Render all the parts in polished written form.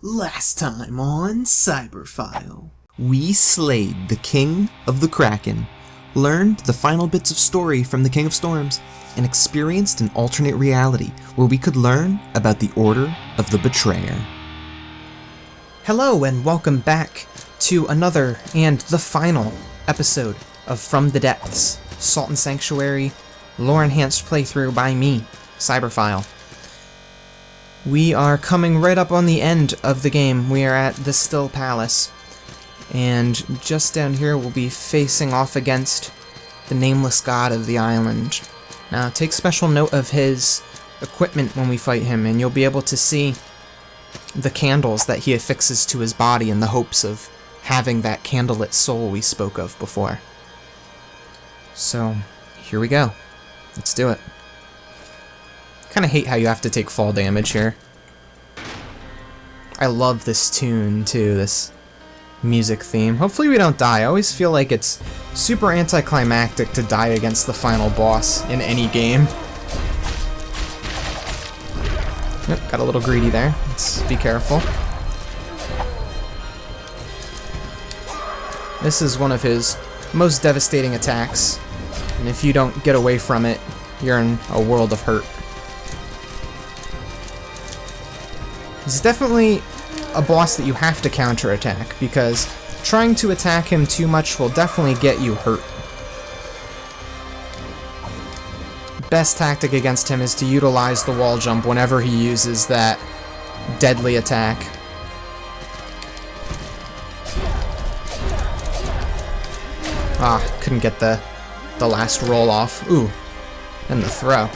Last time on Cyberphile, we slayed the King of the Kraken, learned the final bits of story from the King of Storms, and experienced an alternate reality where we could learn about the Order of the Betrayer. Hello and welcome back to another and the final episode of From the Depths, Salt and Sanctuary, lore-enhanced playthrough by me, Cyberphile. We are coming right up on the end of the game. We are at the Still Palace, and just down here we'll be facing off against the Nameless God of the island. Now take special note of his equipment when we fight him, and you'll be able to see the candles that he affixes to his body in the hopes of having that candlelit soul we spoke of before. So, here we go. Let's do it. Kinda hate how you have to take fall damage here. I love this tune too, this music theme. Hopefully we don't die. I always feel like it's super anticlimactic to die against the final boss in any game. Yep, got a little greedy there. Let's be careful. This is one of his most devastating attacks, and if you don't get away from it, you're in a world of hurt. He's definitely a boss that you have to counterattack, because trying to attack him too much will definitely get you hurt. Best tactic against him is to utilize the wall jump whenever he uses that deadly attack. Couldn't get the last roll off. Ooh, and the throw.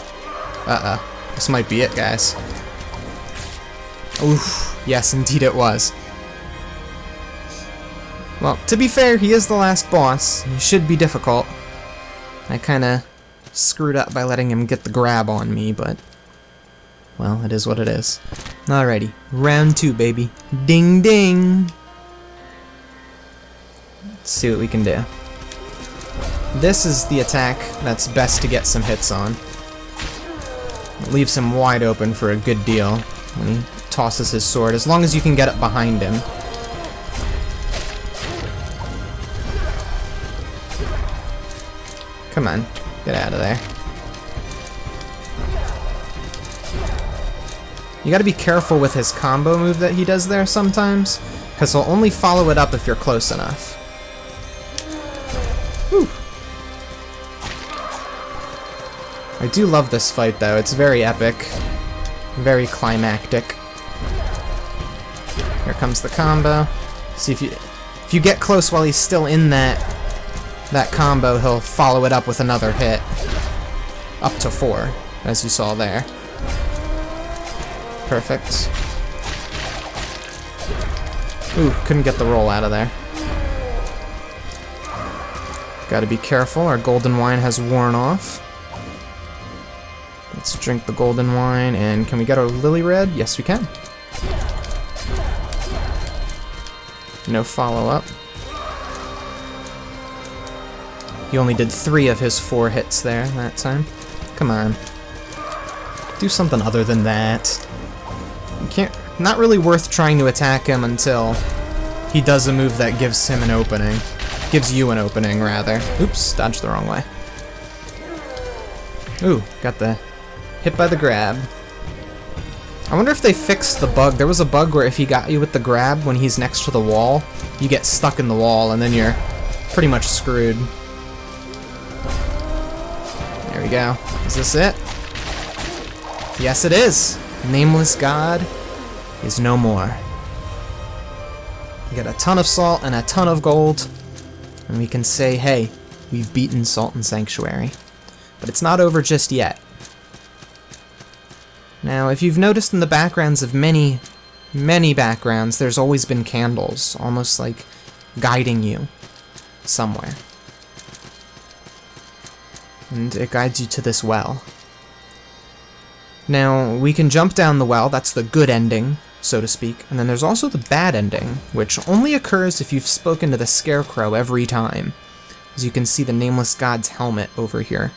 This might be it, guys. Oof, yes, indeed it was. Well, to be fair, he is the last boss. He should be difficult. I kinda screwed up by letting him get the grab on me, but well, it is what it is. Alrighty, round 2, baby. Ding ding! Let's see what we can do. This is the attack that's best to get some hits on. It leaves him wide open for a good deal when he tosses his sword, as long as you can get it behind him. Come on, get out of there. You gotta be careful with his combo move that he does there sometimes, because he'll only follow it up if you're close enough. Whew. I do love this fight though, it's very epic, very climactic. Here comes the combo. See, if you get close while he's still in that combo, he'll follow it up with another hit. Up to 4, as you saw there. Perfect. Ooh, couldn't get the roll out of there. Gotta be careful, our golden wine has worn off. Let's drink the golden wine, and can we get our lily red? Yes, we can. No follow-up. He only did 3 of his 4 hits there that time. Come on. Do something other than that. You can't. Not really worth trying to attack him until he does a move that gives him an opening. Gives you an opening, rather. Oops, dodged the wrong way. Ooh, got the hit by the grab. I wonder if they fixed the bug. There was a bug where if he got you with the grab when he's next to the wall, you get stuck in the wall and then you're pretty much screwed. There we go. Is this it? Yes, it is. Nameless God is no more. We got a ton of salt and a ton of gold, and we can say, hey, we've beaten Salt and Sanctuary. But it's not over just yet. Now, if you've noticed in the backgrounds of many, many backgrounds, there's always been candles, almost like guiding you somewhere. And it guides you to this well. Now, we can jump down the well, that's the good ending, so to speak, and then there's also the bad ending, which only occurs if you've spoken to the Scarecrow every time. As you can see the Nameless God's helmet over here.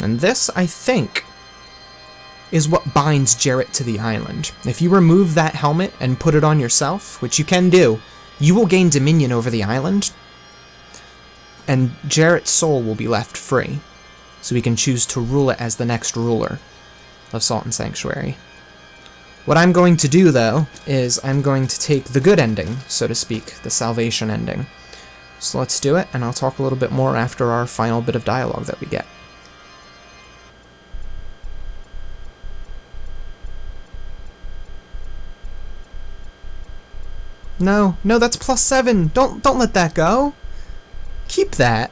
And this, I think, is what binds Jarrett to the island. If you remove that helmet and put it on yourself, which you can do, you will gain dominion over the island, and Jarrett's soul will be left free, so he can choose to rule it as the next ruler of Salt and Sanctuary. What I'm going to do, though, is I'm going to take the good ending, so to speak, the salvation ending. So let's do it, and I'll talk a little bit more after our final bit of dialogue that we get. No, that's +7. Don't let that go. Keep that.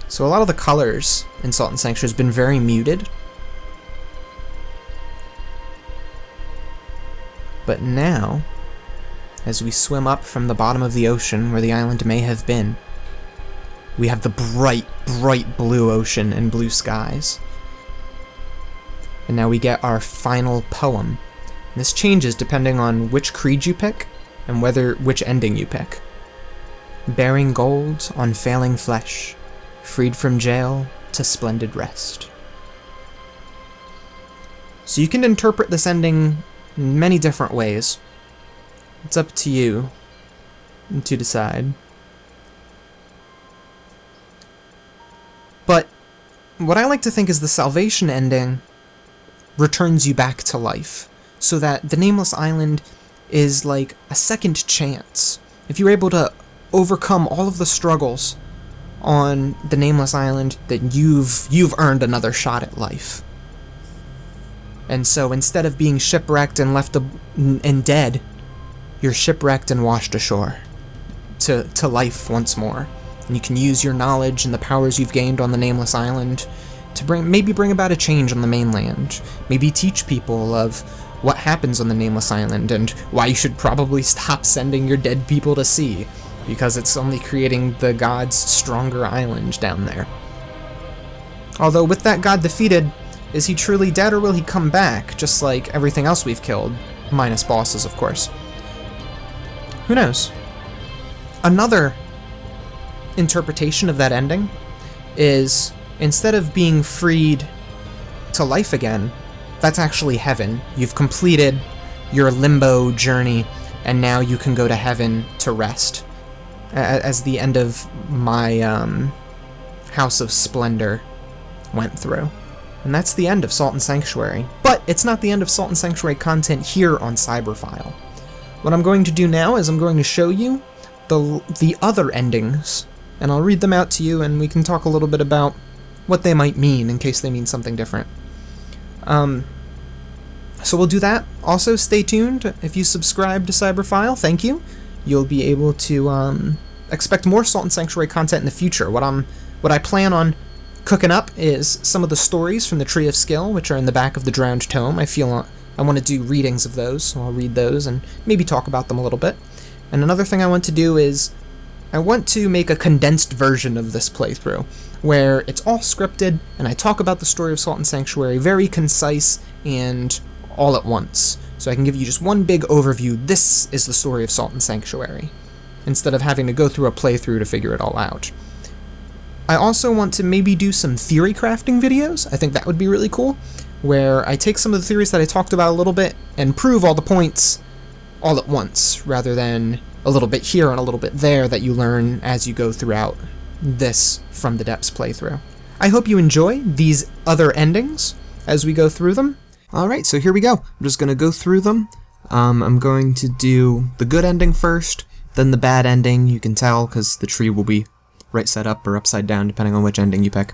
So a lot of the colors in Salt and Sanctuary has been very muted. But now, as we swim up from the bottom of the ocean where the island may have been, we have the bright, bright blue ocean and blue skies. And now we get our final poem. This changes depending on which creed you pick and which ending you pick. Bearing gold on failing flesh, freed from jail to splendid rest. So you can interpret this ending in many different ways. It's up to you to decide. But what I like to think is the salvation ending returns you back to life, so that the Nameless Island is like a second chance. If you're able to overcome all of the struggles on the Nameless Island, that you've earned another shot at life. And so instead of being shipwrecked and left and dead, you're shipwrecked and washed ashore to life once more. And you can use your knowledge and the powers you've gained on the Nameless Island to bring about a change on the mainland. Maybe teach people of what happens on the Nameless Island and why you should probably stop sending your dead people to sea, because it's only creating the god's stronger island down there. Although with that god defeated, is he truly dead or will he come back, just like everything else we've killed, minus bosses of course? Who knows? Another interpretation of that ending is, instead of being freed to life again, that's actually heaven. You've completed your limbo journey, and now you can go to heaven to rest. As the end of my House of Splendor went through. And that's the end of Salt and Sanctuary. But it's not the end of Salt and Sanctuary content here on Cyberphile. What I'm going to do now is I'm going to show you the other endings, and I'll read them out to you, and we can talk a little bit about what they might mean in case they mean something different. So we'll do that. Also, stay tuned. If you subscribe to Cyberphile, thank you. You'll be able to expect more Salt and Sanctuary content in the future. What I plan on cooking up is some of the stories from the Tree of Skill, which are in the back of the Drowned Tome. I feel I want to do readings of those, so I'll read those and maybe talk about them a little bit. And another thing I want to do is I want to make a condensed version of this playthrough, where it's all scripted, and I talk about the story of Salt and Sanctuary very concise and all at once. So I can give you just one big overview. This is the story of Salt and Sanctuary, instead of having to go through a playthrough to figure it all out. I also want to maybe do some theory crafting videos. I think that would be really cool, where I take some of the theories that I talked about a little bit and prove all the points all at once, rather than a little bit here and a little bit there that you learn as you go throughout this From the Depths playthrough. I hope you enjoy these other endings as we go through them. Alright, so here we go. I'm just going to go through them. I'm going to do the good ending first, then the bad ending. You can tell because the tree will be right side up or upside down depending on which ending you pick.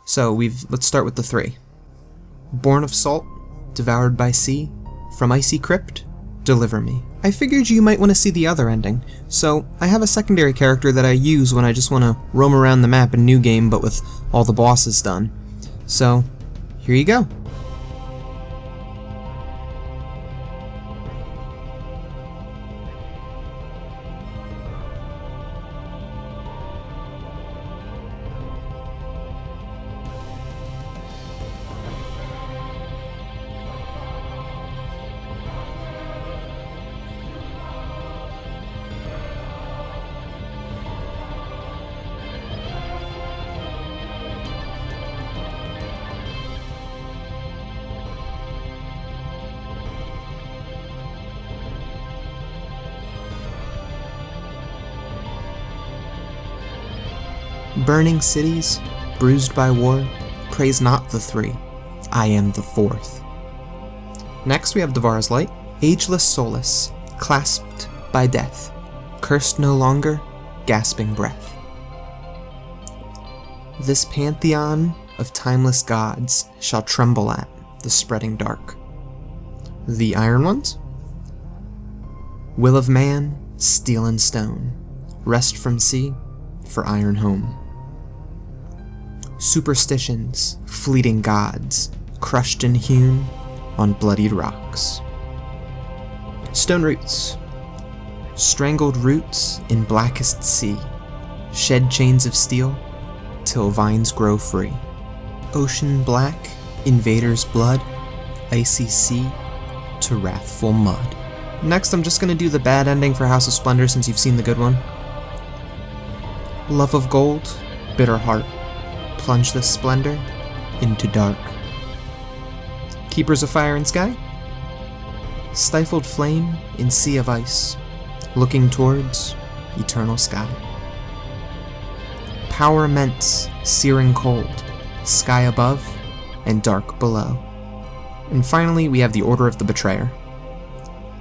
So let's start with the 3. Born of salt, devoured by sea, from icy crypt, deliver me. I figured you might want to see the other ending, so I have a secondary character that I use when I just want to roam around the map in New Game but with all the bosses done. So, here you go. Burning cities, bruised by war, praise not the three, I am the fourth. Next we have Devara's Light, ageless solace, clasped by death, cursed no longer, gasping breath. This pantheon of timeless gods shall tremble at the spreading dark. The Iron Ones, will of man, steel and stone, rest from sea, for iron home. Superstitions, fleeting gods, crushed and hewn on bloodied rocks. Stone roots, strangled roots in blackest sea, shed chains of steel till vines grow free. Ocean black, invaders' blood, icy sea to wrathful mud. Next, I'm just gonna do the bad ending for House of Splendor since you've seen the good one. Love of gold, bitter heart, plunge this splendor into dark. Keepers of Fire and Sky, stifled flame in sea of ice, looking towards eternal sky. Power immense, searing cold, sky above and dark below. And finally, we have the Order of the Betrayer,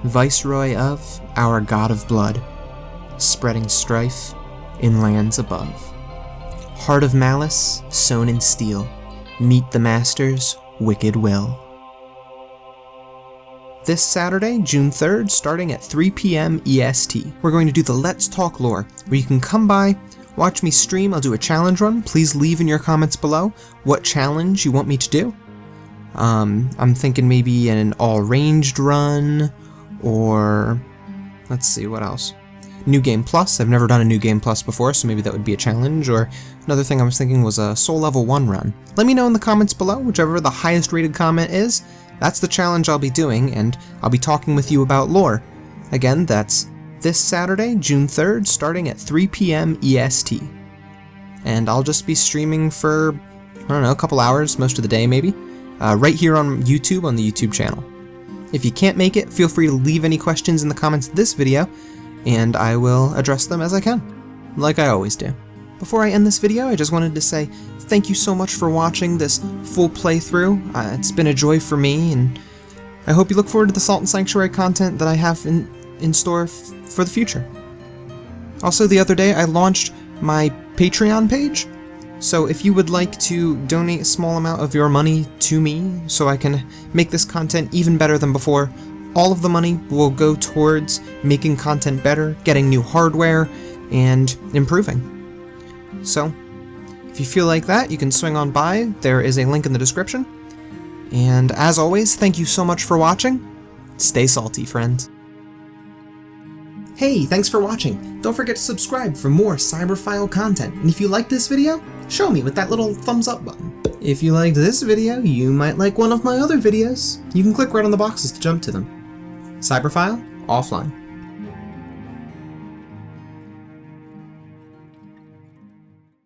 viceroy of our god of blood, spreading strife in lands above. Heart of malice, sown in steel, meet the master's wicked will. This Saturday, June 3rd, starting at 3 p.m. EST, we're going to do the Let's Talk lore, where you can come by, watch me stream. I'll do a challenge run. Please leave in your comments below what challenge you want me to do. I'm thinking maybe an all-ranged run, or let's see, what else? New Game Plus. I've never done a New Game Plus before, so maybe that would be a challenge. Or another thing I was thinking was a Soul Level 1 run. Let me know in the comments below, whichever the highest rated comment is. That's the challenge I'll be doing, and I'll be talking with you about lore. Again, that's this Saturday, June 3rd, starting at 3 p.m. EST. And I'll just be streaming for, I don't know, a couple hours, most of the day maybe, right here on YouTube, on the YouTube channel. If you can't make it, feel free to leave any questions in the comments of this video, and I will address them as I can, like I always do. Before I end this video, I just wanted to say thank you so much for watching this full playthrough. It's been a joy for me, and I hope you look forward to the Salt and Sanctuary content that I have in store for the future. Also, the other day I launched my Patreon page, so if you would like to donate a small amount of your money to me so I can make this content even better than before, all of the money will go towards making content better, getting new hardware, and improving. So, if you feel like that, you can swing on by. There is a link in the description. And as always, thank you so much for watching. Stay salty, friends. Hey, thanks for watching. Don't forget to subscribe for more Cyberphile content. And if you like this video, show me with that little thumbs up button. If you liked this video, you might like one of my other videos. You can click right on the boxes to jump to them. Cyberphile, offline.